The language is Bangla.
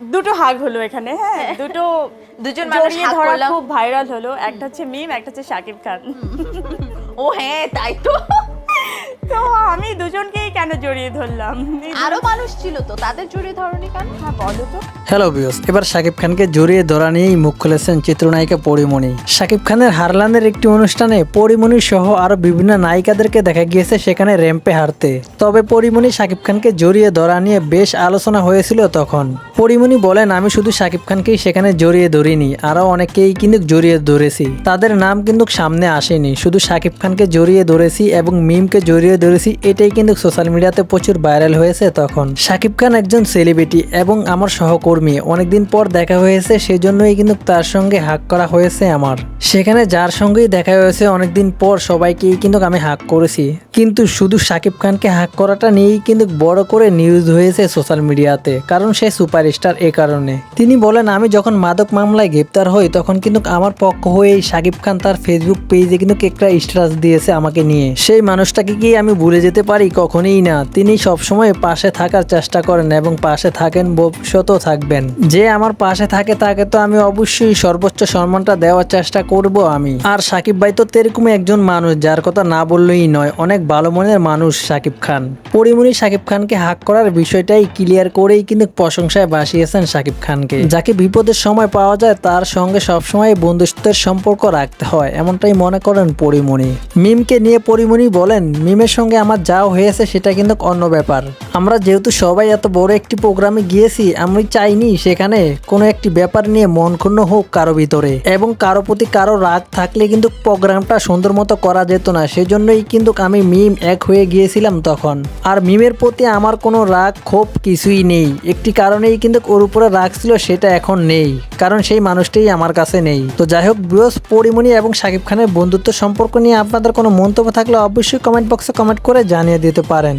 দুটো হাগ হলো এখানে, হ্যাঁ দুজন মানুষ জড়িয়ে হাগ ধরা করলাম। খুব ভাইরাল হলো, একটা হচ্ছে মিম, একটা হচ্ছে শাকিব খান। ও হ্যাঁ তাই তো, তো আমি দুজনকেই কেন জড়িয়ে ধরলাম? আরো মানুষ ছিল তো, তাদের জড়িয়ে ধরনি কেন? হ্যাঁ বলো তো। হ্যালো ভিউয়ার্স, এবার শাকিব খানকে জড়িয়ে ধরা নিয়েই মুখ খুলেছেন চিত্রনায়িকা পরীমণি। শাকিব খানের হারলানের একটি অনুষ্ঠানে পরীমণি সহ আরো বিভিন্ন নায়িকাদেরকে দেখা গিয়েছে সেখানে র্যাম্পে হারতে। তবে পরীমণি শাকিব খানকে জড়িয়ে ধরা নিয়ে বেশ আলোচনা হয়েছিল তখন। পরীমণি বলেন, আমি শুধু শাকিব খানকেই সেখানে জড়িয়ে ধরিনি, আরো অনেকেই কিন্তু জড়িয়ে ধরেছি, তাদের নাম কিন্তু সামনে আসেনি, শুধু শাকিব খানকে জড়িয়ে ধরেছি এবং মিমকে জড়িয়ে ধরেছি। এটাই কিন্তু সোশ্যাল মিডিয়াতে প্রচুর ভাইরাল হয়েছে তখন। শাকিব খান একজন সেলিব্রিটি এবং আমার সহকর্মী, অনেকদিন পর দেখা হয়েছে, সেজন্যই কিন্তু তার সঙ্গে হাগ করা হয়েছে আমার। সেখানে যার সঙ্গেই দেখা হয়েছে অনেকদিন পর সবাইকেই কিন্তু আমি হাগ করেছি, কিন্তু শুধু শাকিব খানকে হাগ করাটা নিয়েই কিন্তু বড় করে নিউজ হয়েছে সোশ্যাল মিডিয়াতে, কারণ সে সুপারস্টার। এ কারণে তিনি বলেন, আমি যখন মাদক মামলায় গ্রেপ্তার হই তখন কিন্তু আমার পক্ষ হয়ে শাকিব খান তার ফেসবুক পেজে কিন্তু একটা স্ট্যাটাস দিয়েছে আমাকে নিয়ে। সেই মানুষটাকে কি আমি ভুলে যেতে পারি? কখনোই না। তিনি সবসময় পাশে থাকার চেষ্টা করেন এবং পাশে থাকেন, ভবিষ্যতেও থাকবেন। যে আমার পাশে থাকে তাকে তো আমি অবশ্যই সর্বোচ্চ সম্মানটা দেওয়ার চেষ্টা করব আমি। আর শাকিব ভাই তো এরকমই একজন মানুষ যার কথা না বললেই নয়, অনেক ভালো মনের মানুষ শাকিব খান। পরীমণি শাকিব খানকে হাক করার বিষয়টাই ক্লিয়ার করেই কিন্তু প্রশংসায় ভাসিয়েছেন শাকিব খানকে। যাকে বিপদের সময় পাওয়া যায় তার সঙ্গে সবসময় বন্ধুত্বের সম্পর্ক রাখতে হয়, এমনটাই মনে করেন পরীমণি। মিমকে নিয়ে পরীমণি বলেন, মিমের সঙ্গে আমার যা হয়েছে সেটা কিন্তু অন্য ব্যাপার। আমরা যেহেতু সবাই এত বড় একটি প্রোগ্রামে গিয়েছি, আমি চাইনি সেখানে কোনো একটি ব্যাপার নিয়ে মন ক্ষুণ্ণ হোক কারো ভিতরে, এবং কারো প্রতি কারো রাগ থাকলে কিন্তু প্রোগ্রামটা সুন্দর মতো করা যেত না। সেজন্যই কিন্তু আমি মিম এক হয়ে গিয়েছিলাম তখন। আর মিমের প্রতি আমার কোনো রাগ ক্ষোভ কিছুই নেই, একটি কারণেই কিন্তু ওর উপরে রাগ ছিল, সেটা এখন নেই, কারণ সেই মানুষটাই আমার কাছে নেই। তো যাই হোক ভিউয়ার্স, পরীমণি এবং শাকিব খানের বন্ধুত্ব সম্পর্ক নিয়ে আপনাদের কোনো মন্তব্য থাকলে অবশ্যই কমেন্ট বক্সে কমেন্ট করে জানিয়ে দিতে পারেন।